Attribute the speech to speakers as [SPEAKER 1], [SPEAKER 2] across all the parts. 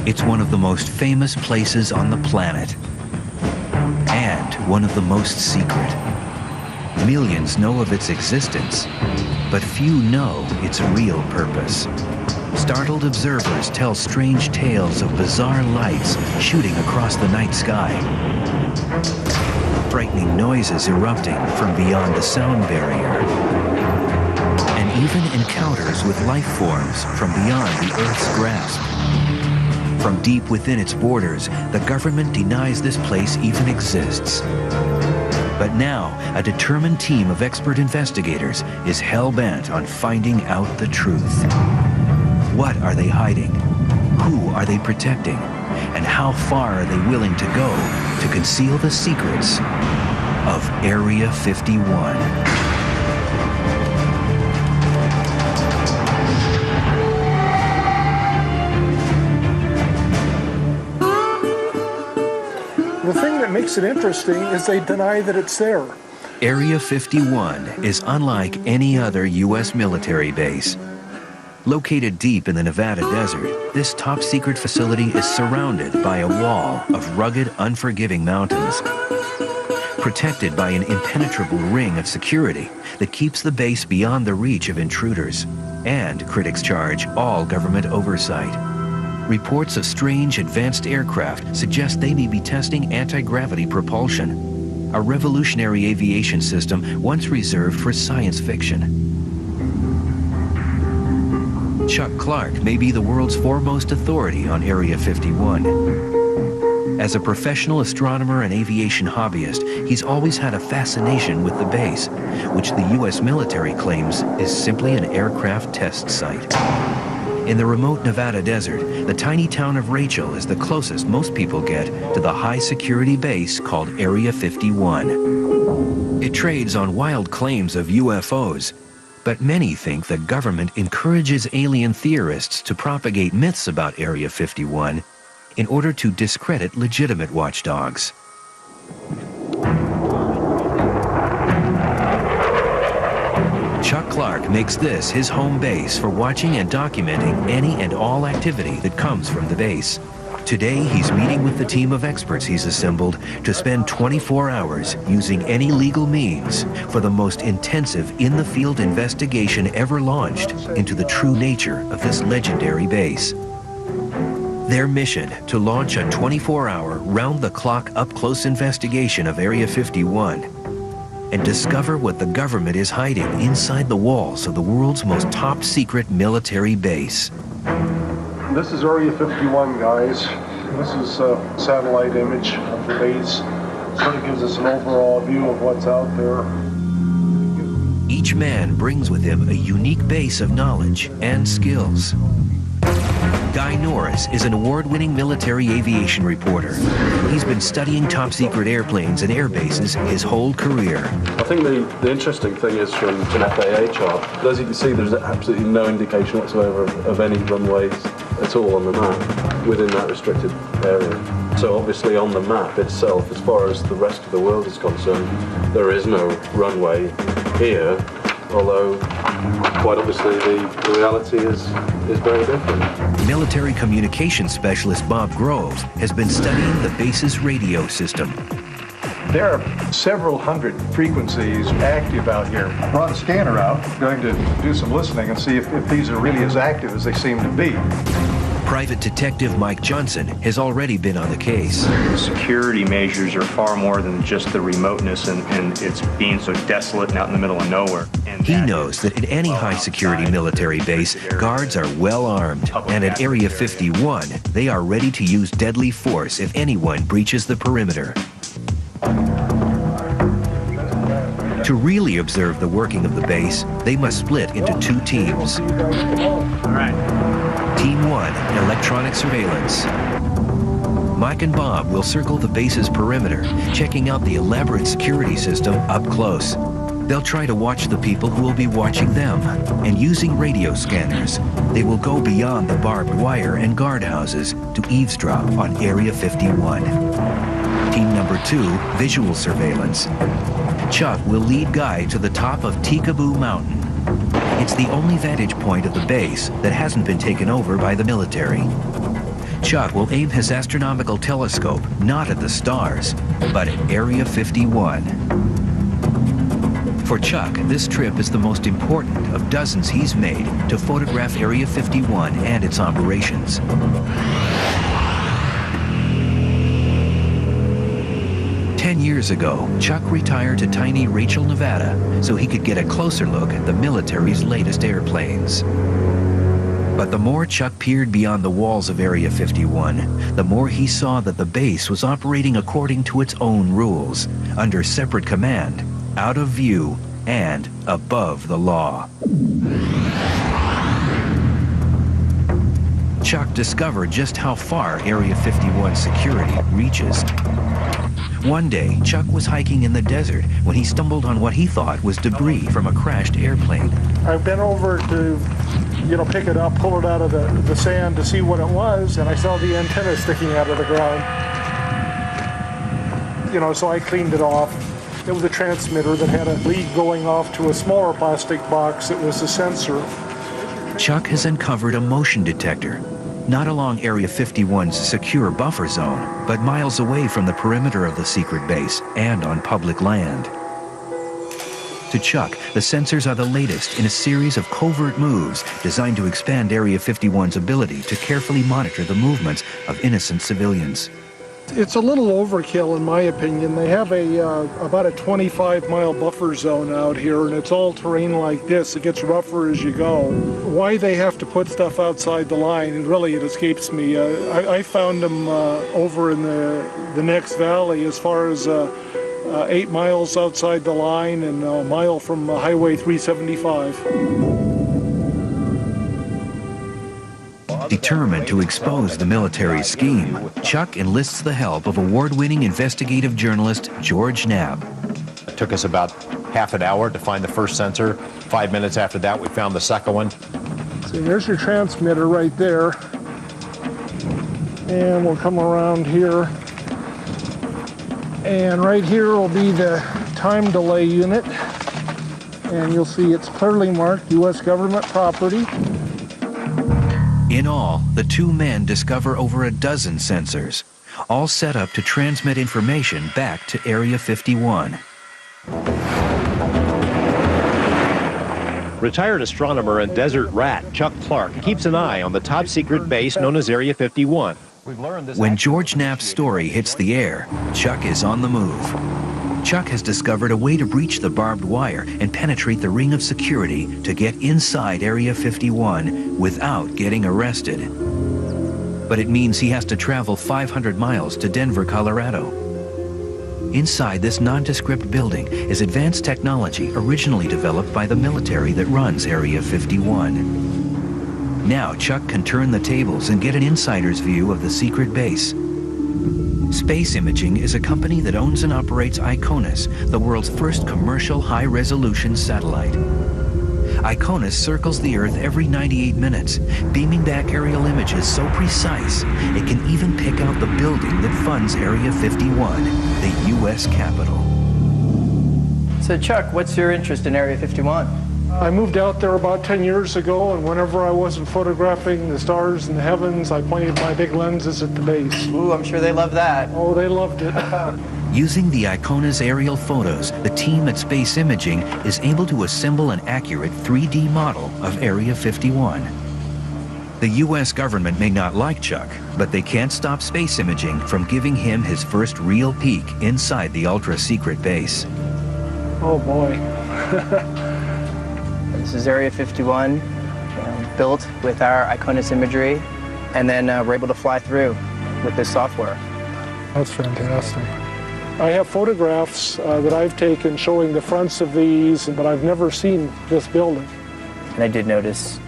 [SPEAKER 1] It's one of the most famous places on the planet, and one of the most secret. Millions know of its existence, but few know its real purpose. Startled observers tell strange tales of bizarre lights shooting across the night sky, frightening noises erupting from beyond the sound barrier, and even encounters with life forms from beyond the Earth's grasp. From deep within its borders, the government denies this place even exists. But now, a determined team of expert investigators is hell-bent on finding out the truth. What are they hiding? Who are they protecting? And how far are they willing to go to conceal the secrets of Area 51?
[SPEAKER 2] The thing that makes it interesting is they deny that it's there.
[SPEAKER 1] Area 51 is unlike any other U.S. military base. Located deep in the Nevada desert, this top-secret facility is surrounded by a wall of rugged, unforgiving mountains, protected by an impenetrable ring of security that keeps the base beyond the reach of intruders, and, critics charge, all government oversight. Reports of strange advanced aircraft suggest they may be testing anti-gravity propulsion, a revolutionary aviation system once reserved for science fiction. Chuck Clark may be the world's foremost authority on Area 51. As a professional astronomer and aviation hobbyist, he's always had a fascination with the base, which the U.S. military claims is simply an aircraft test site. In the remote Nevada desert, the tiny town of Rachel is the closest most people get to the high-security base called Area 51. It trades on wild claims of UFOs, but many think the government encourages alien theorists to propagate myths about Area 51 in order to discredit legitimate watchdogs. Chuck Clark makes this his home base for watching and documenting any and all activity that comes from the base. Today, he's meeting with the team of experts he's assembled to spend 24 hours using any legal means for the most intensive in-the-field investigation ever launched into the true nature of this legendary base. Their mission, to launch a 24-hour, round-the-clock, up-close investigation of Area 51 and discover what the government is hiding inside the walls of the world's most top-secret military base.
[SPEAKER 2] This is Area 51, guys. This is a satellite image of the base. Sort of gives us an overall view of what's out there.
[SPEAKER 1] Each man brings with him a unique base of knowledge and skills. Guy Norris is an award-winning military aviation reporter. He's been studying top-secret airplanes and air bases his whole career.
[SPEAKER 3] I think the interesting thing is from an FAA chart, as you can see, there's absolutely no indication whatsoever of any runways at all on the map within that restricted area. So obviously on the map itself, as far as the rest of the world is concerned, there is no runway here, although quite obviously the reality is very different.
[SPEAKER 1] Military communications specialist Bob Grove has been studying the base's radio system.
[SPEAKER 4] There are several hundred frequencies active out here. I brought a scanner out, going to do some listening and see if these are really as active as they seem to be.
[SPEAKER 1] Private Detective Mike Johnson has already been on the case.
[SPEAKER 5] The security measures are far more than just the remoteness and it's being so desolate and out in the middle of nowhere. And
[SPEAKER 1] he knows that at any high-security military base, guards are well armed, and at Area 51, they are ready to use deadly force if anyone breaches the perimeter. To really observe the working of the base, they must split into two teams.
[SPEAKER 5] all right.
[SPEAKER 1] Team 1, electronic surveillance. Mike and Bob will circle the base's perimeter, checking out the elaborate security system up close. They'll try to watch the people who will be watching them, and using radio scanners, they will go beyond the barbed wire and guardhouses to eavesdrop on Area 51. Team number 2, visual surveillance. Chuck will lead Guy to the top of Tikaboo Mountain. It's the only vantage point of the base that hasn't been taken over by the military. Chuck will aim his astronomical telescope not at the stars, but at Area 51. For Chuck, this trip is the most important of dozens he's made to photograph Area 51 and its operations. Years ago, Chuck retired to tiny Rachel, Nevada, so he could get a closer look at the military's latest airplanes. But the more Chuck peered beyond the walls of Area 51, the more he saw that the base was operating according to its own rules, under separate command, out of view, and above the law. Chuck discovered just how far Area 51 security reaches. One day, Chuck was hiking in the desert when he stumbled on what he thought was debris from a crashed airplane.
[SPEAKER 2] I bent over to, pick it up, pull it out of the sand to see what it was, and I saw the antenna sticking out of the ground. So I cleaned it off. It was a transmitter that had a lead going off to a smaller plastic box. It was a sensor.
[SPEAKER 1] Chuck has uncovered a motion detector, not along Area 51's secure buffer zone, but miles away from the perimeter of the secret base and on public land. To Chuck, the sensors are the latest in a series of covert moves designed to expand Area 51's ability to carefully monitor the movements of innocent civilians.
[SPEAKER 2] It's a little overkill, in my opinion. They have about a 25-mile buffer zone out here, and it's all terrain like this. It gets rougher as you go. Why they have to put stuff outside the line, it escapes me. I found them over in the next valley, as far as 8 miles outside the line and a mile from Highway 375.
[SPEAKER 1] Determined to expose the military scheme, Chuck enlists the help of award-winning investigative journalist George Knapp.
[SPEAKER 6] It took us about half an hour to find the first sensor. 5 minutes after that, we found the second one.
[SPEAKER 2] So there's your transmitter right there. And we'll come around here. And right here will be the time delay unit. And you'll see it's clearly marked U.S. government property.
[SPEAKER 1] In all, the two men discover over a dozen sensors, all set up to transmit information back to Area 51.
[SPEAKER 6] Retired astronomer and desert rat Chuck Clark keeps an eye on the top secret base known as Area 51.
[SPEAKER 1] When George Knapp's story hits the air, Chuck is on the move. Chuck has discovered a way to breach the barbed wire and penetrate the ring of security to get inside Area 51 without getting arrested. But it means he has to travel 500 miles to Denver, Colorado. Inside this nondescript building is advanced technology originally developed by the military that runs Area 51. Now Chuck can turn the tables and get an insider's view of the secret base. Space Imaging is a company that owns and operates ICONUS, the world's first commercial high-resolution satellite. ICONUS circles the Earth every 98 minutes, beaming back aerial images so precise it can even pick out the building that funds Area 51, the U.S. Capitol.
[SPEAKER 7] So Chuck, what's your interest in Area 51?
[SPEAKER 2] I moved out there about 10 years ago, and whenever I wasn't photographing the stars in the heavens, I pointed my big lenses at the base.
[SPEAKER 7] Ooh, I'm sure they love that.
[SPEAKER 2] Oh, they loved it.
[SPEAKER 1] Using the ICONUS aerial photos, the team at Space Imaging is able to assemble an accurate 3D model of Area 51. The U.S. government may not like Chuck, but they can't stop Space Imaging from giving him his first real peek inside the ultra-secret base.
[SPEAKER 2] Oh, boy.
[SPEAKER 7] This is Area 51, built with our ICONUS imagery, and then we're able to fly through with this software.
[SPEAKER 2] That's fantastic. I have photographs that I've taken showing the fronts of these, but I've never seen this building.
[SPEAKER 7] And I did notice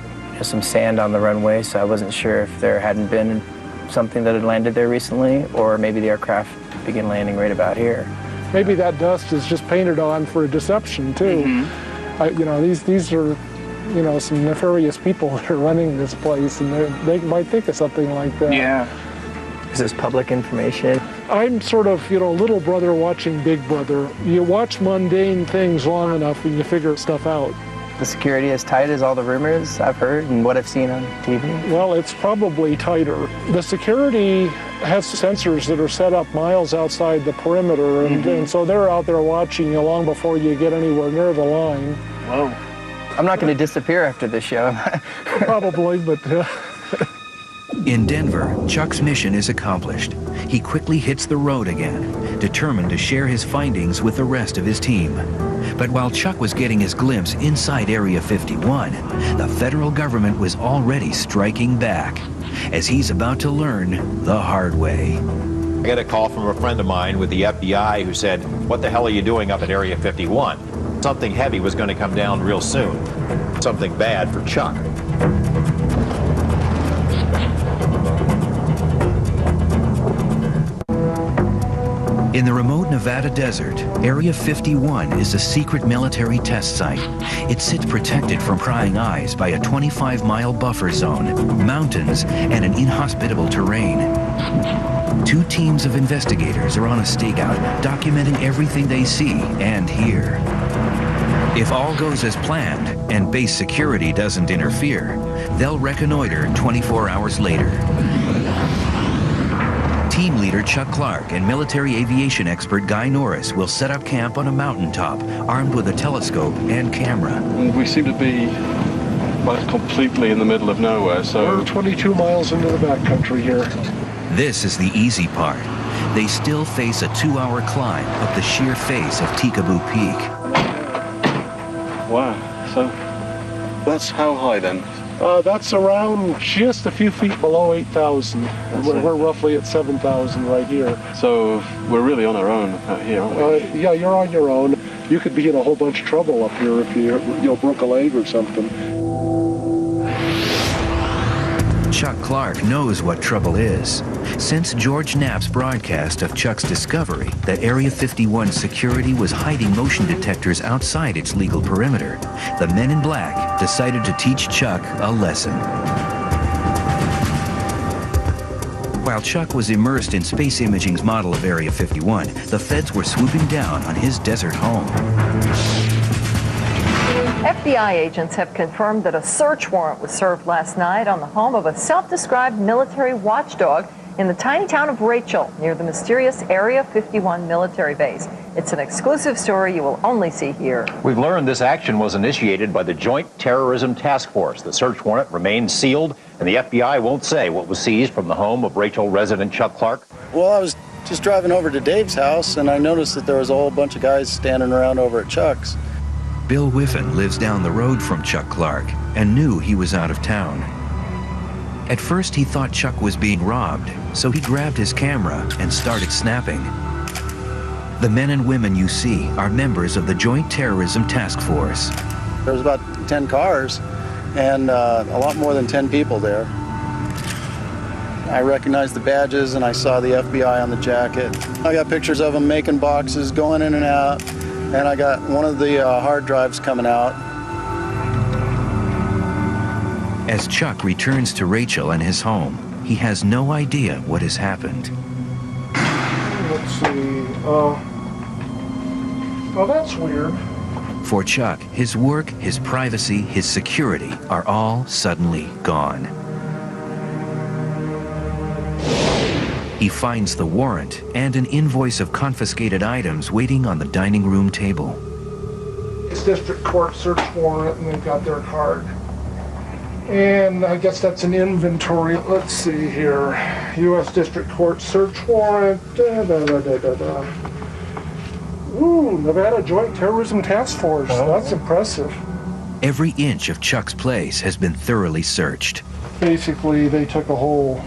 [SPEAKER 7] some sand on the runway, so I wasn't sure if there hadn't been something that had landed there recently, or maybe the aircraft began landing right about here.
[SPEAKER 2] Maybe that dust is just painted on for a deception, too. Mm-hmm. These are, some nefarious people that are running this place, and they might think of something like that.
[SPEAKER 7] Yeah. Is this public information?
[SPEAKER 2] I'm sort of, little brother watching big brother. You watch mundane things long enough and you figure stuff out.
[SPEAKER 7] the security as tight as all the rumors I've heard and what I've seen on TV?
[SPEAKER 2] Well, it's probably tighter. The security has sensors that are set up miles outside the perimeter, and so they're out there watching you long before you get anywhere near the line.
[SPEAKER 7] Whoa. I'm not going to disappear after this show.
[SPEAKER 2] Probably, but...
[SPEAKER 1] In Denver, Chuck's mission is accomplished. He quickly hits the road again, determined to share his findings with the rest of his team. But while Chuck was getting his glimpse inside Area 51, the federal government was already striking back, as he's about to learn the hard way.
[SPEAKER 6] I got a call from a friend of mine with the FBI who said, "What the hell are you doing up at Area 51? Something heavy was going to come down real soon. Something bad for Chuck."
[SPEAKER 1] In the remote Nevada desert, Area 51 is a secret military test site. It sits protected from prying eyes by a 25-mile buffer zone, mountains, and an inhospitable terrain. 2 teams of investigators are on a stakeout, documenting everything they see and hear. If all goes as planned and base security doesn't interfere, they'll reconnoiter 24 hours later. Team leader Chuck Clark and military aviation expert Guy Norris will set up camp on a mountaintop, armed with a telescope and camera.
[SPEAKER 3] We seem to be completely in the middle of nowhere, so...
[SPEAKER 2] We're 22 miles into the backcountry here.
[SPEAKER 1] This is the easy part. They still face a 2-hour climb up the sheer face of Tikaboo Peak.
[SPEAKER 3] Wow, so that's how high then?
[SPEAKER 2] That's around just a few feet below 8,000. We're roughly at 7,000 right here.
[SPEAKER 3] So we're really on our own out here, aren't we?
[SPEAKER 2] Yeah, you're on your own. You could be in a whole bunch of trouble up here if you broke a leg or something.
[SPEAKER 1] Chuck Clark knows what trouble is. Since George Knapp's broadcast of Chuck's discovery that Area 51 security was hiding motion detectors outside its legal perimeter, the Men in Black decided to teach Chuck a lesson. While Chuck was immersed in Space Imaging's model of Area 51, the feds were swooping down on his desert home.
[SPEAKER 8] FBI agents have confirmed that a search warrant was served last night on the home of a self-described military watchdog in the tiny town of Rachel, near the mysterious Area 51 military base. It's an exclusive story you will only see here.
[SPEAKER 6] We've learned this action was initiated by the Joint Terrorism Task Force. The search warrant remains sealed, and the FBI won't say what was seized from the home of Rachel resident Chuck Clark.
[SPEAKER 9] Well, I was just driving over to Dave's house, and I noticed that there was a whole bunch of guys standing around over at Chuck's.
[SPEAKER 1] Bill Whiffen lives down the road from Chuck Clark and knew he was out of town. At first, he thought Chuck was being robbed, so he grabbed his camera and started snapping. The men and women you see are members of the Joint Terrorism Task Force.
[SPEAKER 9] There was about 10 cars and a lot more than 10 people there. I recognized the badges and I saw the FBI on the jacket. I got pictures of them making boxes, going in and out, and I got one of the hard drives coming out.
[SPEAKER 1] As Chuck returns to Rachel and his home, he has no idea what has happened.
[SPEAKER 2] Let's see. Oh, that's weird.
[SPEAKER 1] For Chuck, his work, his privacy, his security are all suddenly gone. He finds the warrant and an invoice of confiscated items waiting on the dining room table.
[SPEAKER 2] It's district court search warrant, and they've got their card. And I guess that's an inventory. Let's see here. U.S. District Court search warrant. Ooh, Nevada Joint Terrorism Task Force. That's impressive.
[SPEAKER 1] Every inch of Chuck's place has been thoroughly searched.
[SPEAKER 2] Basically, they took a whole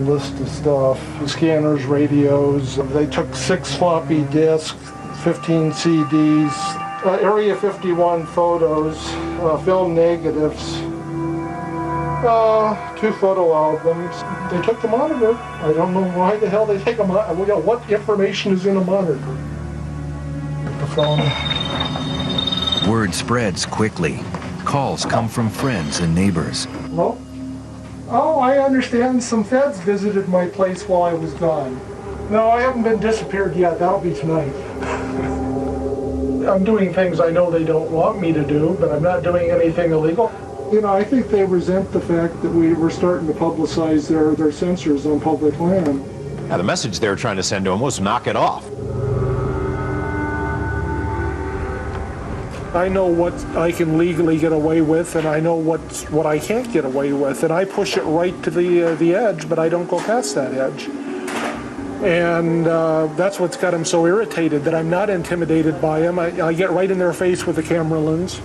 [SPEAKER 2] list of stuff. Scanners, radios. They took 6 floppy disks, 15 CDs, Area 51 photos, film negatives, 2 photo albums. They took the monitor. I don't know why the hell they take a monitor. What information is in a monitor? The phone.
[SPEAKER 1] Word spreads quickly. Calls come from friends and neighbors.
[SPEAKER 2] Hello? Oh, I understand some feds visited my place while I was gone. No, I haven't been disappeared yet. That'll be tonight. I'm doing things I know they don't want me to do, but I'm not doing anything illegal. You know, I think they resent the fact that we're starting to publicize their sensors on public land.
[SPEAKER 6] Now, the message they were trying to send to him was knock it off.
[SPEAKER 2] I know what I can legally get away with, and I know what I can't get away with, and I push it right to the edge, but I don't go past that edge. And that's what's got him so irritated, that I'm not intimidated by him. I get right in their face with the camera lens.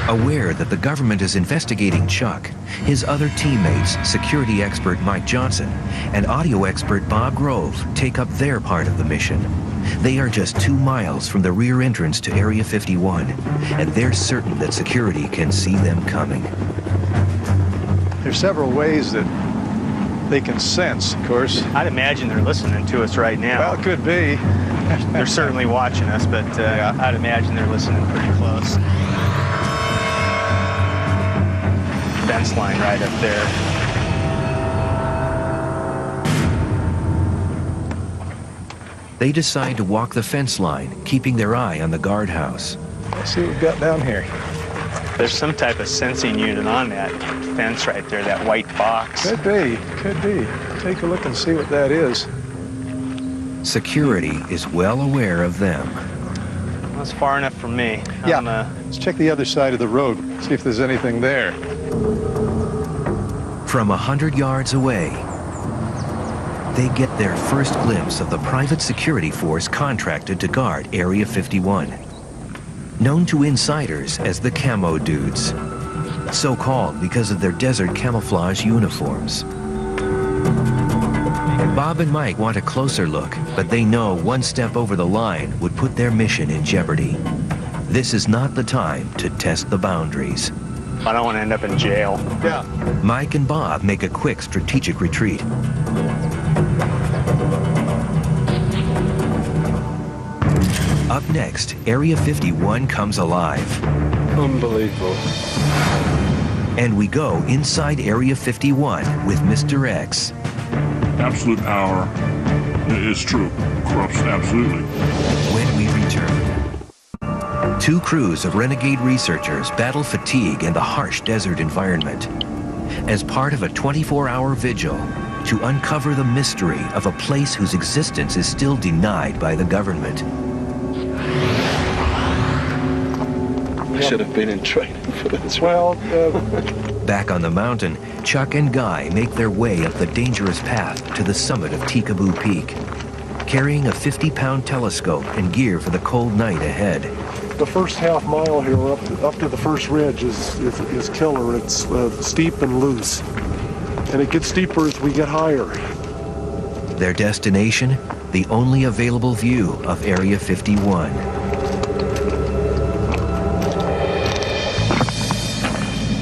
[SPEAKER 1] Aware that the government is investigating Chuck, his other teammates, security expert Mike Johnson and audio expert Bob Grove, take up their part of the mission. They are just 2 miles from the rear entrance to Area 51, and they're certain that security can see them coming.
[SPEAKER 4] There's several ways that they can sense, of course.
[SPEAKER 5] I'd imagine they're listening to us right now.
[SPEAKER 4] Well, it could be.
[SPEAKER 5] They're certainly watching us, but I'd imagine they're listening pretty close. Fence line right up there.
[SPEAKER 1] They decide to walk the fence line, keeping their eye on the guardhouse.
[SPEAKER 4] Let's see what we've got down here.
[SPEAKER 5] There's some type of sensing unit on that fence right there, that white box.
[SPEAKER 4] Could be, could be. Take a look and see what that is.
[SPEAKER 1] Security is well aware of them.
[SPEAKER 5] That's far enough from me.
[SPEAKER 4] Yeah, let's check the other side of the road, see if there's anything there.
[SPEAKER 1] From 100 yards away, they get their first glimpse of the private security force contracted to guard Area 51. Known to insiders as the Camo Dudes, so called because of their desert camouflage uniforms. Bob and Mike want a closer look, but they know one step over the line would put their mission in jeopardy. This is not the time to test the boundaries.
[SPEAKER 5] I don't want to end up in jail.
[SPEAKER 4] Yeah.
[SPEAKER 1] Mike and Bob make a quick strategic retreat. Up next, Area 51 comes alive.
[SPEAKER 3] Unbelievable.
[SPEAKER 1] And we go inside Area 51 with Mr. X.
[SPEAKER 10] Absolute power is true. Corrupts absolutely.
[SPEAKER 1] When we return. 2 crews of renegade researchers battle fatigue in the harsh desert environment as part of a 24-hour vigil to uncover the mystery of a place whose existence is still denied by the government.
[SPEAKER 3] I should have been in training for this.
[SPEAKER 2] Well,
[SPEAKER 1] Back on the mountain, Chuck and Guy make their way up the dangerous path to the summit of Tikaboo Peak, carrying a 50-pound telescope and gear for the cold night ahead.
[SPEAKER 2] the first half mile here up to the first ridge is killer. It's steep and loose, and it gets steeper as we get higher.
[SPEAKER 1] Their destination, the only available view of Area 51.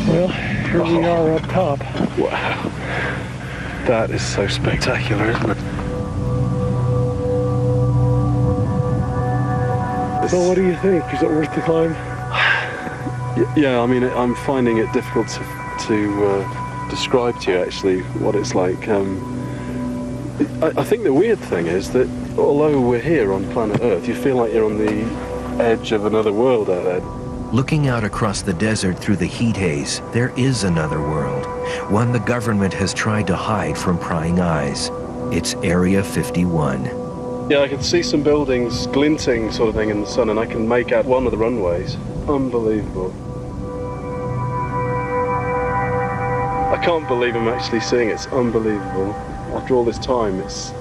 [SPEAKER 2] Well, here we are up top.
[SPEAKER 3] Wow. That is so spectacular, isn't it?
[SPEAKER 2] So what do you think? Is it worth the climb?
[SPEAKER 3] Yeah, I mean, I'm finding it difficult to describe to you, actually, what it's like. I think the weird thing is that although we're here on planet Earth, you feel like you're on the edge of another world out there.
[SPEAKER 1] Looking out across the desert through the heat haze, there is another world, one the government has tried to hide from prying eyes. It's Area 51.
[SPEAKER 3] Yeah, I can see some buildings glinting sort of thing in the sun, and I can make out one of the runways. Unbelievable. I can't believe I'm actually seeing it. It's unbelievable. After all this time, it's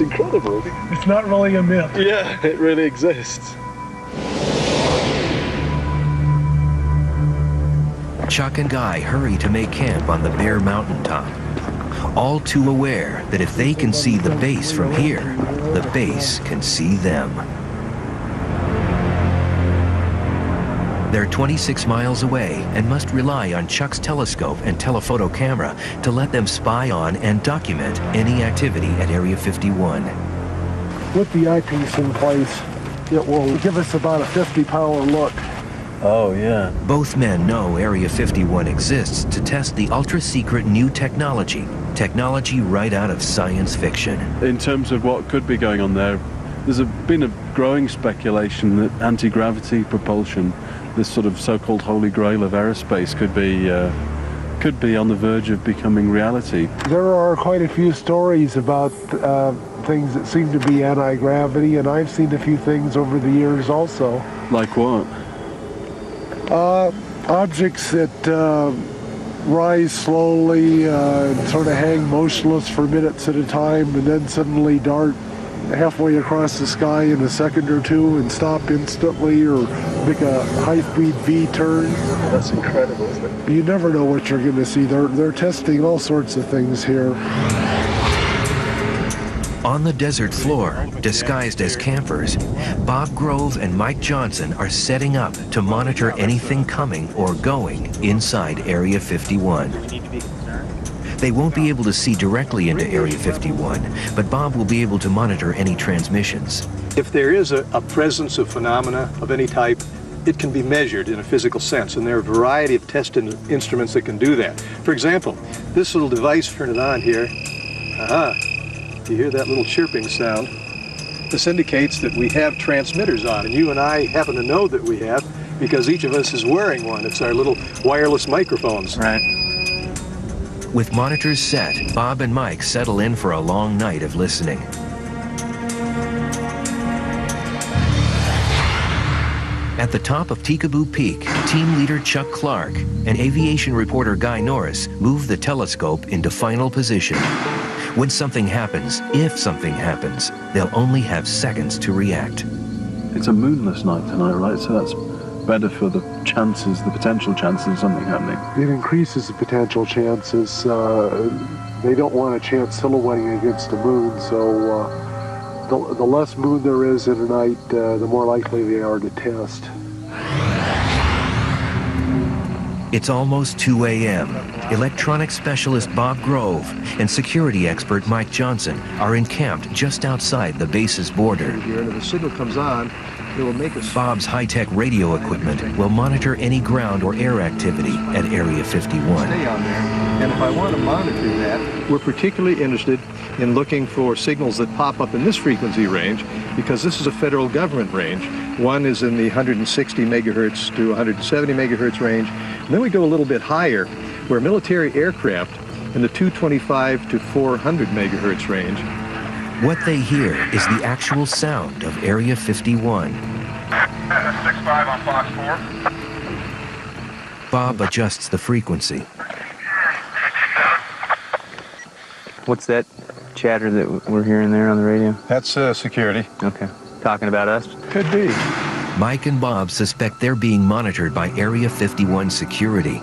[SPEAKER 3] incredible.
[SPEAKER 2] It's not really a myth.
[SPEAKER 3] Yeah, it really exists.
[SPEAKER 1] Chuck and Guy hurry to make camp on the bare mountaintop, all too aware that if they can see the base from here, the base can see them. They're 26 miles away and must rely on Chuck's telescope and telephoto camera to let them spy on and document any activity at Area 51.
[SPEAKER 2] With the eyepiece in place, it will give us about a 50-power look.
[SPEAKER 3] Oh, yeah.
[SPEAKER 1] Both men know Area 51 exists to test the ultra-secret new technology right out of science fiction.
[SPEAKER 3] In terms of what could be going on there, There's been a growing speculation that anti-gravity propulsion, this sort of so-called holy grail of aerospace, could be on the verge of becoming reality.
[SPEAKER 2] There are quite a few stories about things that seem to be anti-gravity, and I've seen a few things over the years also.
[SPEAKER 3] Like what?
[SPEAKER 2] Objects that rise slowly and sort of hang motionless for minutes at a time and then suddenly dart halfway across the sky in a second or two and stop instantly, or make a high-speed V-turn.
[SPEAKER 3] That's incredible, isn't it?
[SPEAKER 2] You never know what you're going to see. They're testing all sorts of things here.
[SPEAKER 1] On the desert floor, disguised as campers, Bob Grove and Mike Johnson are setting up to monitor anything coming or going inside Area 51. They won't be able to see directly into Area 51, but Bob will be able to monitor any transmissions.
[SPEAKER 4] If there is a presence of phenomena of any type, it can be measured in a physical sense, and there are a variety of test instruments that can do that. For example, this little device, turn it on here. You hear that little chirping sound. This indicates that we have transmitters on, and you and I happen to know that we have because each of us is wearing one. It's our little wireless microphones.
[SPEAKER 7] Right.
[SPEAKER 1] With monitors set, Bob and Mike settle in for a long night of listening. At the top of Tikaboo Peak, team leader Chuck Clark and aviation reporter Guy Norris move the telescope into final position. When something happens, if something happens, they'll only have seconds to react.
[SPEAKER 3] It's a moonless night tonight, right? So that's better for the chances, the potential chances of something happening.
[SPEAKER 2] It increases the potential chances. They don't want a chance silhouetting against the moon, so the less moon there is in a night, the more likely they are to test.
[SPEAKER 1] It's almost 2 a.m. Electronics specialist Bob Grove and security expert Mike Johnson are encamped just outside the base's border.
[SPEAKER 4] Here, and if the signal comes on, it will make us...
[SPEAKER 1] Bob's high-tech radio equipment will monitor any ground or air activity at Area 51.
[SPEAKER 4] Stay on there, and if I want to monitor that, we're particularly interested in looking for signals that pop up in this frequency range, because this is a federal government range. One is in the 160 megahertz to 170 megahertz range, and then we go a little bit higher, where military aircraft in the 225 to 400 megahertz range.
[SPEAKER 1] What they hear is the actual sound of Area 51.
[SPEAKER 10] 65 on Fox 4.
[SPEAKER 1] Bob adjusts the frequency.
[SPEAKER 7] What's that chatter that we're hearing there on the radio?
[SPEAKER 4] That's security.
[SPEAKER 7] Okay. Talking about us?
[SPEAKER 4] Could be.
[SPEAKER 1] Mike and Bob suspect they're being monitored by Area 51 security.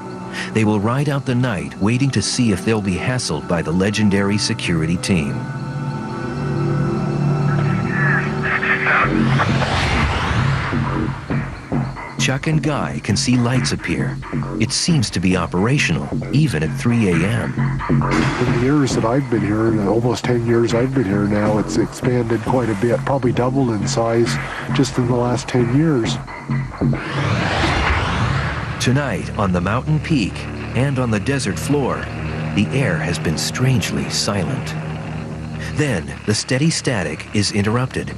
[SPEAKER 1] They will ride out the night waiting to see if they'll be hassled by the legendary security team. Chuck and Guy can see lights appear. It seems to be operational, even at 3 a.m.
[SPEAKER 2] In the years that I've been here, almost 10 years I've been here now, it's expanded quite a bit, probably doubled in size just in the last 10 years.
[SPEAKER 1] Tonight, on the mountain peak and on the desert floor, the air has been strangely silent. Then, the steady static is interrupted.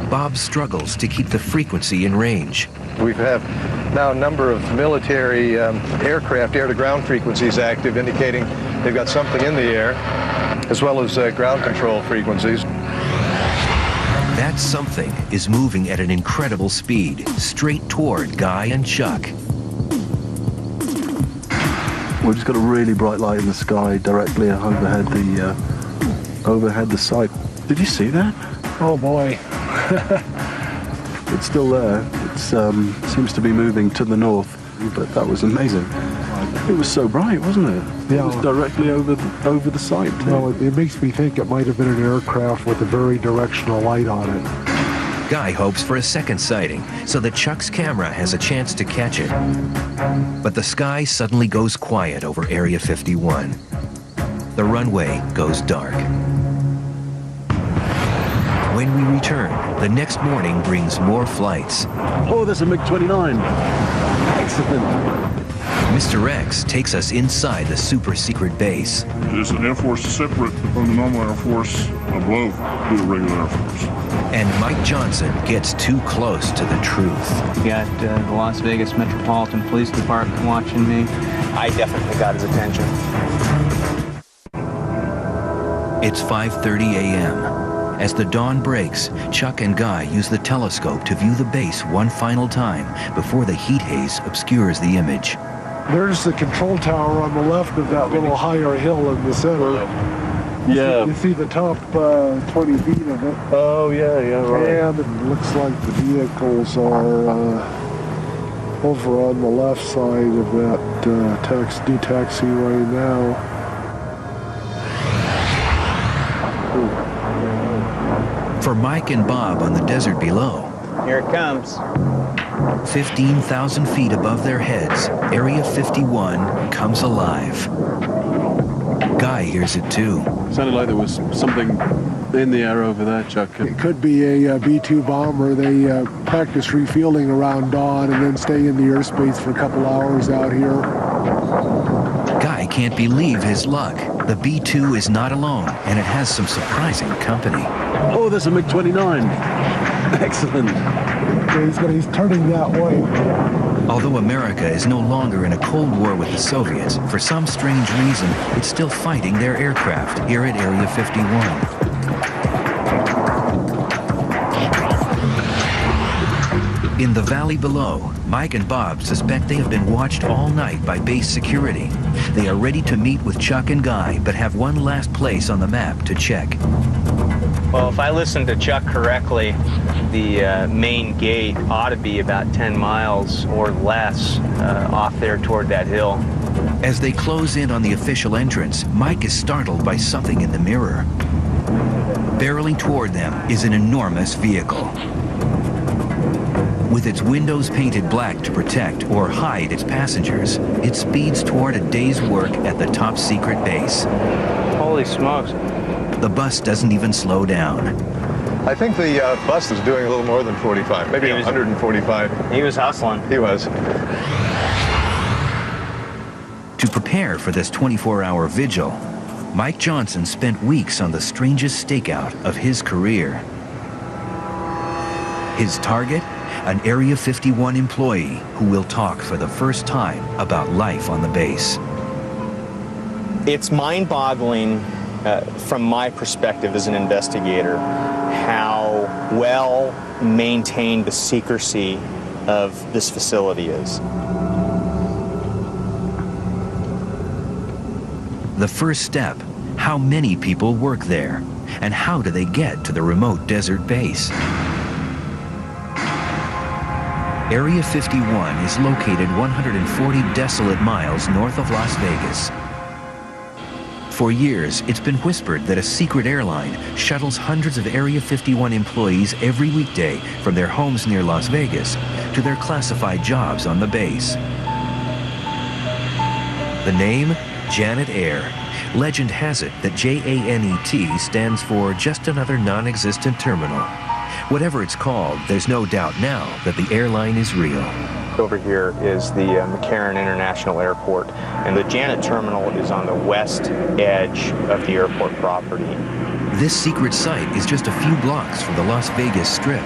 [SPEAKER 1] Bob struggles to keep the frequency in range.
[SPEAKER 4] We have now a number of military aircraft air-to-ground frequencies active, indicating they've got something in the air, as well as ground control frequencies.
[SPEAKER 1] That something is moving at an incredible speed, straight toward Guy and Chuck.
[SPEAKER 3] We've just got a really bright light in the sky directly overhead the site. Did you see that?
[SPEAKER 2] Oh boy.
[SPEAKER 3] It's still there. It seems to be moving to the north, but that was amazing. It was so bright, wasn't it?
[SPEAKER 2] Yeah.
[SPEAKER 3] It was directly over the site.
[SPEAKER 2] Well, it makes me think it might have been an aircraft with a very directional light on it.
[SPEAKER 1] Guy hopes for a second sighting so that Chuck's camera has a chance to catch it. But the sky suddenly goes quiet over Area 51. The runway goes dark. When we return, the next morning brings more flights.
[SPEAKER 3] Oh, there's a MiG-29. Excellent.
[SPEAKER 1] Mr. X takes us inside the super-secret base.
[SPEAKER 10] It's an Air Force separate from the normal Air Force above the regular Air Force.
[SPEAKER 1] And Mike Johnson gets too close to the truth.
[SPEAKER 11] We got the Las Vegas Metropolitan Police Department watching me.
[SPEAKER 7] I definitely got his attention.
[SPEAKER 1] It's 5:30 a.m. As the dawn breaks, Chuck and Guy use the telescope to view the base one final time before the heat haze obscures the image.
[SPEAKER 2] There's the control tower on the left of that little higher hill in the center.
[SPEAKER 3] Yeah.
[SPEAKER 2] You see the top 20 feet of it.
[SPEAKER 3] Oh, yeah, right.
[SPEAKER 2] And it looks like the vehicles are over on the left side of that new taxiway now.
[SPEAKER 1] For Mike and Bob on the desert below,
[SPEAKER 11] Here it comes.
[SPEAKER 1] 15,000 feet above their heads, Area 51 comes alive. Guy hears it too.
[SPEAKER 3] Sounded like there was something in the air over there, Chuck.
[SPEAKER 2] It could be a B-2 bomber. They practice refueling around dawn and then stay in the airspace for a couple hours out here.
[SPEAKER 1] Guy can't believe his luck. The B-2 is not alone, and it has some surprising company.
[SPEAKER 3] Oh, there's a MiG-29. Excellent.
[SPEAKER 2] He's turning that way.
[SPEAKER 1] Although America is no longer in a Cold War with the Soviets, for some strange reason, it's still fighting their aircraft here at Area 51. In the valley below, Mike and Bob suspect they have been watched all night by base security. They are ready to meet with Chuck and Guy, but have one last place on the map to check.
[SPEAKER 11] Well, if I listened to Chuck correctly, the main gate ought to be about 10 miles or less off there toward that hill.
[SPEAKER 1] As they close in on the official entrance, Mike is startled by something in the mirror. Barreling toward them is an enormous vehicle. With its windows painted black to protect or hide its passengers, it speeds toward a day's work at the top secret base.
[SPEAKER 11] Holy smokes.
[SPEAKER 1] The bus doesn't even slow down.
[SPEAKER 12] I think the bus is doing a little more than 45, maybe 145.
[SPEAKER 11] He was hustling.
[SPEAKER 12] He was.
[SPEAKER 1] To prepare for this 24-hour vigil, Mike Johnson spent weeks on the strangest stakeout of his career. His target? An Area 51 employee who will talk for the first time about life on the base.
[SPEAKER 7] It's mind-boggling from my perspective as an investigator how well maintained the secrecy of this facility is.
[SPEAKER 1] The first step, how many people work there, and how do they get to the remote desert base? Area 51 is located 140 desolate miles north of Las Vegas. For years, it's been whispered that a secret airline shuttles hundreds of Area 51 employees every weekday from their homes near Las Vegas to their classified jobs on the base. The name? Janet Air. Legend has it that JANET stands for just another non-existent terminal. Whatever it's called, there's no doubt now that the airline is real.
[SPEAKER 7] Over here is the McCarran International Airport, and the Janet Terminal is on the west edge of the airport property.
[SPEAKER 1] This secret site is just a few blocks from the Las Vegas Strip.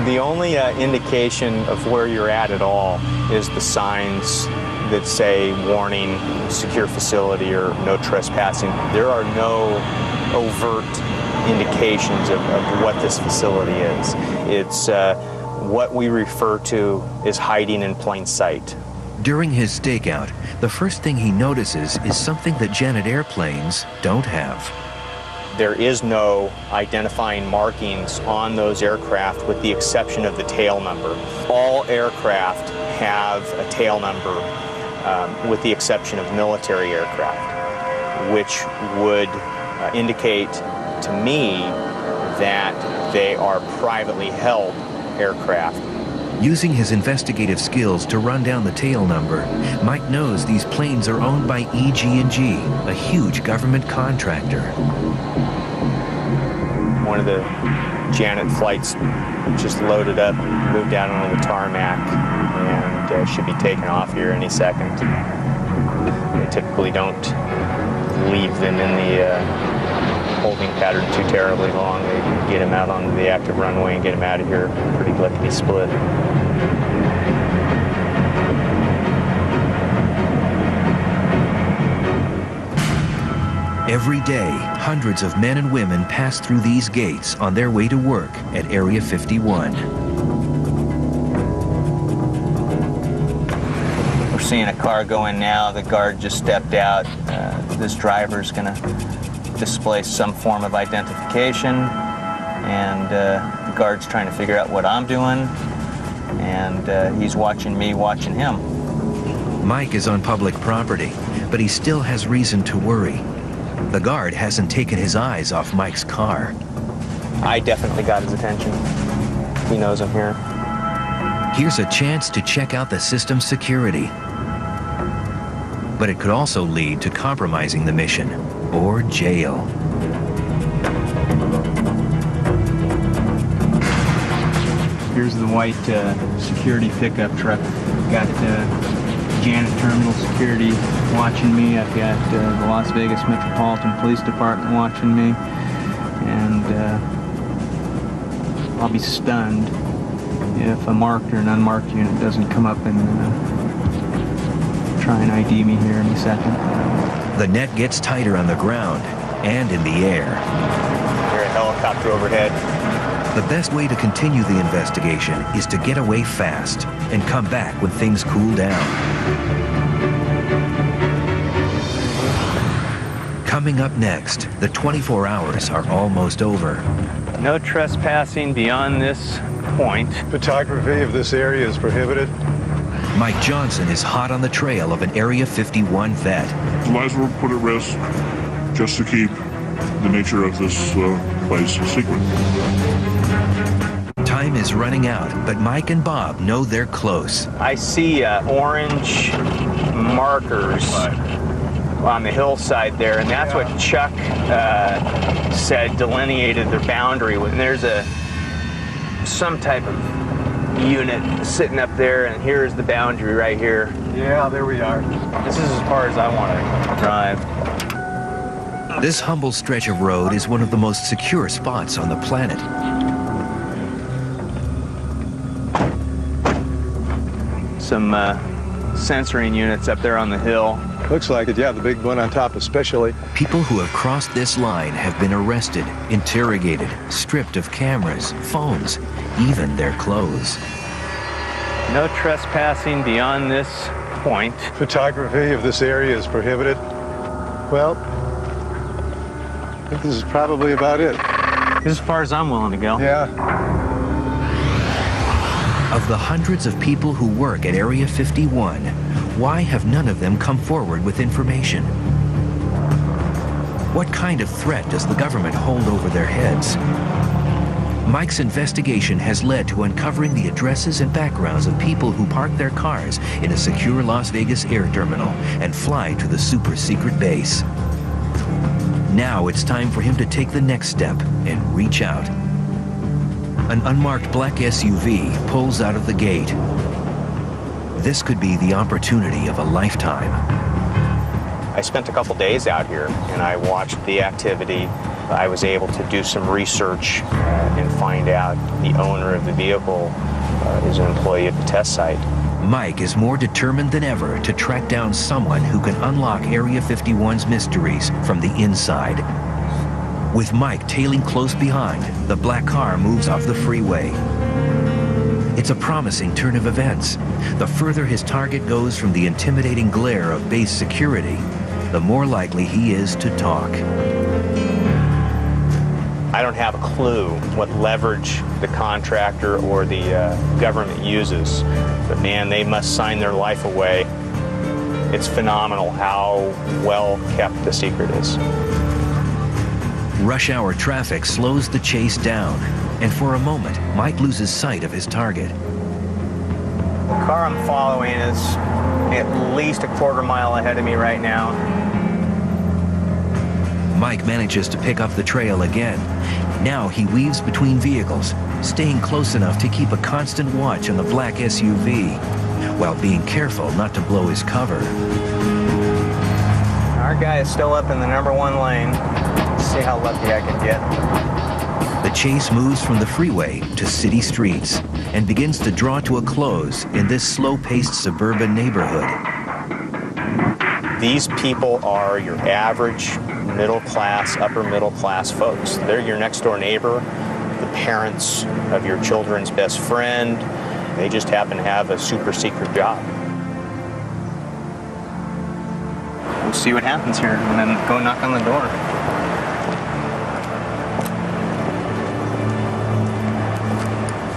[SPEAKER 7] The only indication of where you're at all is the signs that say warning, secure facility, or no trespassing. There are no overt indications of what this facility is. It's what we refer to as hiding in plain sight.
[SPEAKER 1] During his stakeout, the first thing he notices is something that Janet airplanes don't have.
[SPEAKER 7] There is no identifying markings on those aircraft with the exception of the tail number. All aircraft have a tail number with the exception of military aircraft, which would indicate to me that they are privately held aircraft.
[SPEAKER 1] Using his investigative skills to run down the tail number, Mike knows these planes are owned by EG&G, a huge government contractor.
[SPEAKER 7] One of the Janet flights just loaded up, moved out onto the tarmac, and should be taking off here any second. They typically don't leave them in the holding pattern too terribly long. They get him out onto the active runway and get him out of here pretty lickety split.
[SPEAKER 1] Every day, hundreds of men and women pass through these gates on their way to work at Area 51.
[SPEAKER 11] We're seeing a car go in now. The guard just stepped out. This driver's going to display some form of identification, and the guard's trying to figure out what I'm doing, and he's watching me, watching him.
[SPEAKER 1] Mike is on public property, but he still has reason to worry. The guard hasn't taken his eyes off Mike's car.
[SPEAKER 7] I definitely got his attention. He knows I'm here.
[SPEAKER 1] Here's a chance to check out the system's security. But it could also lead to compromising the mission or jail.
[SPEAKER 11] Here's the white security pickup truck. Got Janet Terminal Security watching me. I've got the Las Vegas Metropolitan Police Department watching me. And I'll be stunned if a marked or an unmarked unit doesn't come up and try and ID me here any second.
[SPEAKER 1] The net gets tighter on the ground and in the air.
[SPEAKER 7] Here's a helicopter overhead.
[SPEAKER 1] The best way to continue the investigation is to get away fast and come back when things cool down. Coming up next, the 24 hours are almost over.
[SPEAKER 11] No trespassing beyond this point.
[SPEAKER 12] Photography of this area is prohibited.
[SPEAKER 1] Mike Johnson is hot on the trail of an Area 51 vet.
[SPEAKER 10] The lives were put at risk just to keep the nature of this place secret.
[SPEAKER 1] Time is running out, but Mike and Bob know they're close.
[SPEAKER 11] I see orange markers on the hillside there, and that's what Chuck said delineated their boundary. And there's some type of unit sitting up there, and here's the boundary right here.
[SPEAKER 4] Yeah, there we are.
[SPEAKER 11] This is as far as I want to drive.
[SPEAKER 1] This humble stretch of road is one of the most secure spots on the planet.
[SPEAKER 11] Some censoring units up there on the hill.
[SPEAKER 4] Looks like it, yeah, the big one on top especially.
[SPEAKER 1] People who have crossed this line have been arrested, interrogated, stripped of cameras, phones, even their clothes.
[SPEAKER 11] No trespassing beyond this point.
[SPEAKER 12] Photography of this area is prohibited.
[SPEAKER 4] Well, I think this is probably about it.
[SPEAKER 11] This is as far as I'm willing to go.
[SPEAKER 4] Yeah.
[SPEAKER 1] Of the hundreds of people who work at Area 51, why have none of them come forward with information? What kind of threat does the government hold over their heads? Mike's investigation has led to uncovering the addresses and backgrounds of people who park their cars in a secure Las Vegas air terminal and fly to the super secret base. Now it's time for him to take the next step and reach out. An unmarked black SUV pulls out of the gate. This could be the opportunity of a lifetime.
[SPEAKER 7] I spent a couple days out here, and I watched the activity. I was able to do some research and find out the owner of the vehicle is an employee at the test site.
[SPEAKER 1] Mike is more determined than ever to track down someone who can unlock Area 51's mysteries from the inside. With Mike tailing close behind, the black car moves off the freeway. It's a promising turn of events. The further his target goes from the intimidating glare of base security, the more likely he is to talk.
[SPEAKER 7] I don't have a clue what leverage the contractor or the government uses, but man, they must sign their life away. It's phenomenal how well kept the secret is.
[SPEAKER 1] Rush hour traffic slows the chase down, and for a moment, Mike loses sight of his target.
[SPEAKER 11] The car I'm following is at least a quarter mile ahead of me right now.
[SPEAKER 1] Mike manages to pick up the trail again. Now he weaves between vehicles, staying close enough to keep a constant watch on the black SUV. while being careful not to blow his cover.
[SPEAKER 11] Our guy is still up in the #1 lane. Let's see how lucky I can get.
[SPEAKER 1] The chase moves from the freeway to city streets and begins to draw to a close in this slow-paced suburban neighborhood.
[SPEAKER 7] These people are your average middle class, upper middle class folks. They're your next door neighbor, the parents of your children's best friend. They just happen to have a super secret job.
[SPEAKER 11] We'll see what happens here and then go knock on the door.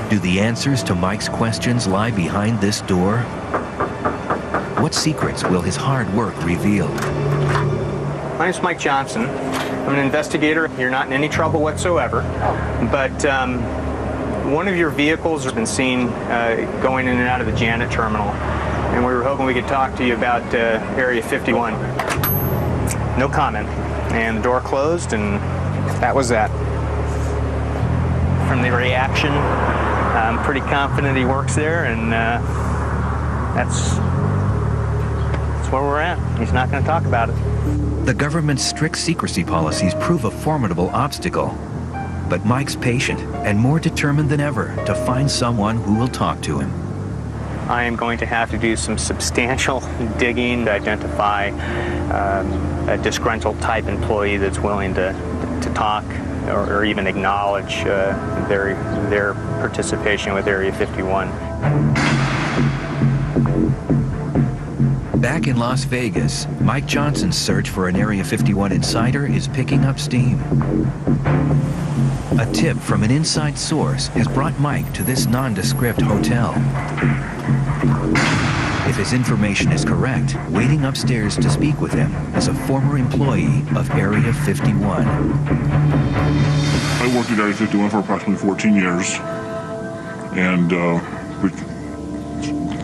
[SPEAKER 1] Do the answers to Mike's questions lie behind this door? What secrets will his hard work reveal?
[SPEAKER 11] My name's Mike Johnson. I'm an investigator. You're not in any trouble whatsoever. But one of your vehicles has been seen going in and out of the Janet terminal. And we were hoping we could talk to you about Area 51. No comment. And the door closed, and that was that. From the reaction, I'm pretty confident he works there, and that's where we're at. He's not going to talk about it.
[SPEAKER 1] The government's strict secrecy policies prove a formidable obstacle. But Mike's patient and more determined than ever to find someone who will talk to him.
[SPEAKER 11] I am going to have to do some substantial digging to identify a disgruntled type employee that's willing to talk or even acknowledge their participation with Area 51.
[SPEAKER 1] Back in Las Vegas, Mike Johnson's search for an Area 51 insider is picking up steam. A tip from an inside source has brought Mike to this nondescript hotel. If his information is correct, waiting upstairs to speak with him is a former employee of Area 51.
[SPEAKER 10] I worked at Area 51 for approximately 14 years, and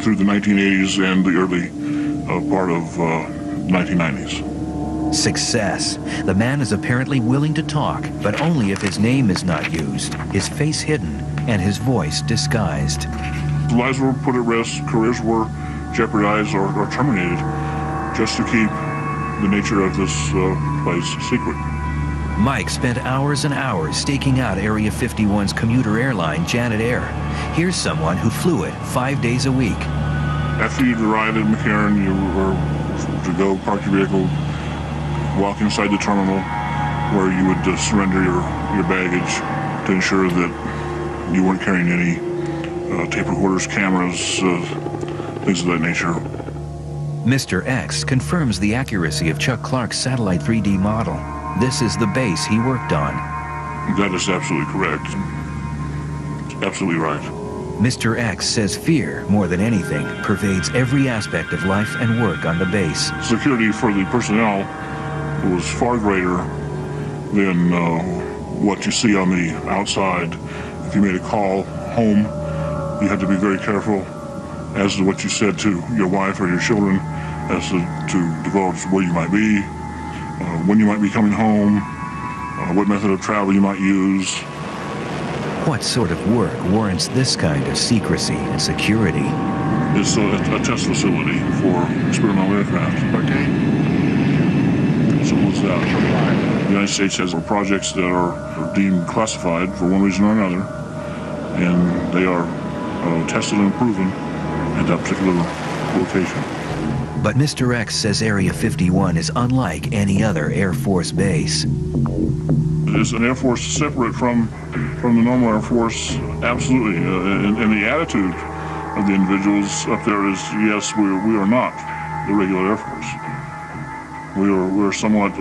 [SPEAKER 10] through the 1980s and the early part of 1990s.
[SPEAKER 1] Success. The man is apparently willing to talk, but only if his name is not used, his face hidden, and his voice disguised.
[SPEAKER 10] Lives were put at risk, careers were jeopardized or terminated just to keep the nature of this place secret.
[SPEAKER 1] Mike spent hours and hours staking out Area 51's commuter airline, Janet Air. Here's someone who flew it 5 days a week.
[SPEAKER 10] After you'd arrived at McCarran, you were to go park your vehicle, walk inside the terminal where you would surrender your baggage to ensure that you weren't carrying any tape recorders, cameras, things of that nature.
[SPEAKER 1] Mr. X confirms the accuracy of Chuck Clark's satellite 3D model. This is the base he worked on.
[SPEAKER 10] That is absolutely correct. Absolutely right.
[SPEAKER 1] Mr. X says fear, more than anything, pervades every aspect of life and work on the base.
[SPEAKER 10] Security for the personnel was far greater than what you see on the outside. If you made a call home, you had to be very careful as to what you said to your wife or your children, as to divulge where you might be, when you might be coming home, what method of travel you might use.
[SPEAKER 1] What sort of work warrants this kind of secrecy and security?
[SPEAKER 10] It's a test facility for experimental aircraft. Okay. Simple as that. The United States has projects that are deemed classified for one reason or another, and they are tested and proven at that particular location.
[SPEAKER 1] But Mr. X says Area 51 is unlike any other Air Force base.
[SPEAKER 10] It is an Air Force separate from the normal Air Force, absolutely. And the attitude of the individuals up there is, yes, we are not the regular Air Force. We're somewhat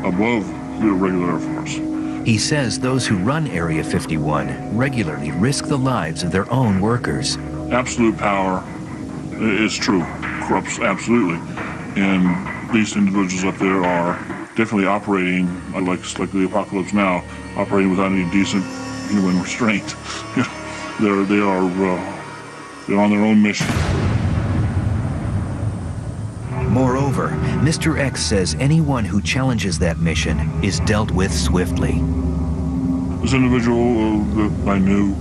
[SPEAKER 10] above the regular Air Force.
[SPEAKER 1] He says those who run Area 51 regularly risk the lives of their own workers.
[SPEAKER 10] Absolute power is true, corrupts absolutely. And these individuals up there are definitely operating, like the apocalypse now, operating without any decent human restraint. They're on their own mission.
[SPEAKER 1] Moreover, Mr. X says anyone who challenges that mission is dealt with swiftly.
[SPEAKER 10] This individual that I knew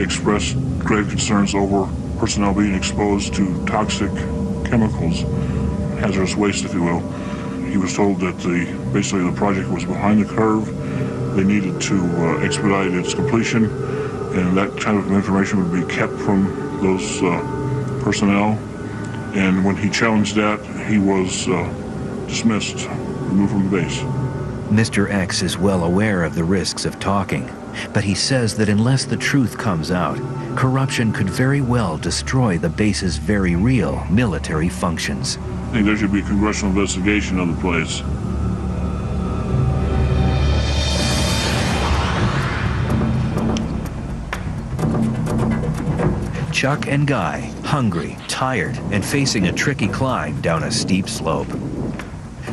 [SPEAKER 10] expressed grave concerns over personnel being exposed to toxic chemicals, hazardous waste, if you will. He was told that basically the project was behind the curve. They needed to expedite its completion, and that kind of information would be kept from those personnel. And when he challenged that, he was dismissed, removed from the base.
[SPEAKER 1] Mr. X is well aware of the risks of talking, but he says that unless the truth comes out, corruption could very well destroy the base's very real military functions.
[SPEAKER 10] I think there should be a congressional investigation of the place.
[SPEAKER 1] Chuck and Guy, hungry, tired, and facing a tricky climb down a steep slope.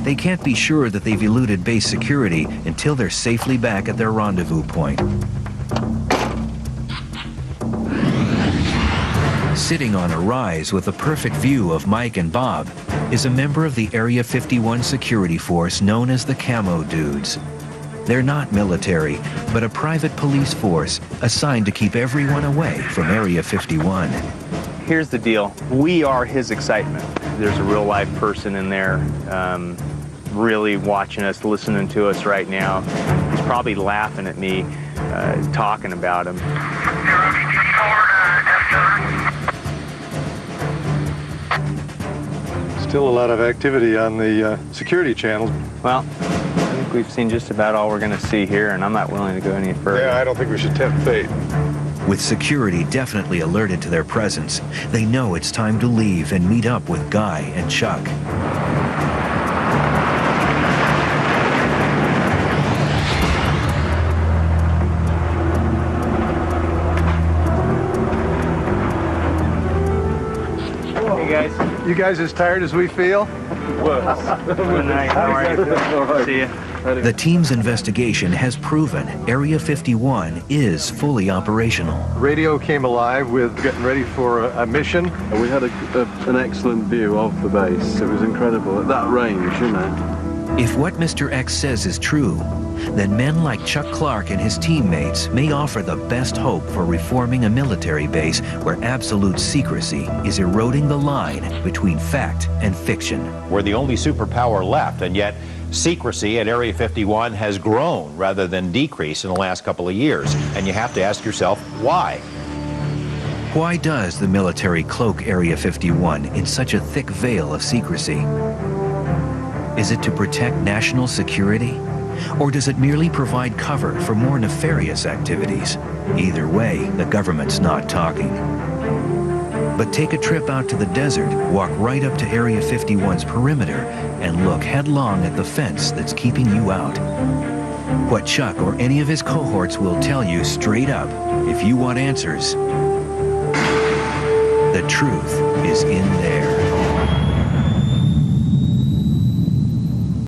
[SPEAKER 1] They can't be sure that they've eluded base security until they're safely back at their rendezvous point. Sitting on a rise with a perfect view of Mike and Bob is a member of the Area 51 security force known as the Camo Dudes. They're not military, but a private police force assigned to keep everyone away from Area 51.
[SPEAKER 11] Here's the deal. We are his excitement. There's a real live person in there really watching us, listening to us right now. He's probably laughing at me talking about him.
[SPEAKER 4] Still a lot of activity on the security channels.
[SPEAKER 11] Well, I think we've seen just about all we're going to see here, and I'm not willing to go any further.
[SPEAKER 12] Yeah, I don't think we should tempt fate.
[SPEAKER 1] With security definitely alerted to their presence, they know it's time to leave and meet up with Guy and Chuck.
[SPEAKER 11] Hey guys.
[SPEAKER 4] You guys as tired as we feel?
[SPEAKER 11] Good night. How are you? See you.
[SPEAKER 1] The team's investigation has proven Area 51 is fully operational.
[SPEAKER 4] Radio came alive with getting ready for a mission.
[SPEAKER 3] We had an excellent view of the base. It was incredible at that range, isn't it?
[SPEAKER 1] If what Mr. X says is true, then men like Chuck Clark and his teammates may offer the best hope for reforming a military base where absolute secrecy is eroding the line between fact and fiction.
[SPEAKER 6] We're the only superpower left, and yet secrecy at Area 51 has grown rather than decreased in the last couple of years. And you have to ask yourself, why?
[SPEAKER 1] Why does the military cloak Area 51 in such a thick veil of secrecy? Is it to protect national security? Or does it merely provide cover for more nefarious activities? Either way, the government's not talking. But take a trip out to the desert, walk right up to Area 51's perimeter, and look headlong at the fence that's keeping you out. What Chuck or any of his cohorts will tell you straight up, if you want answers, the truth is in there.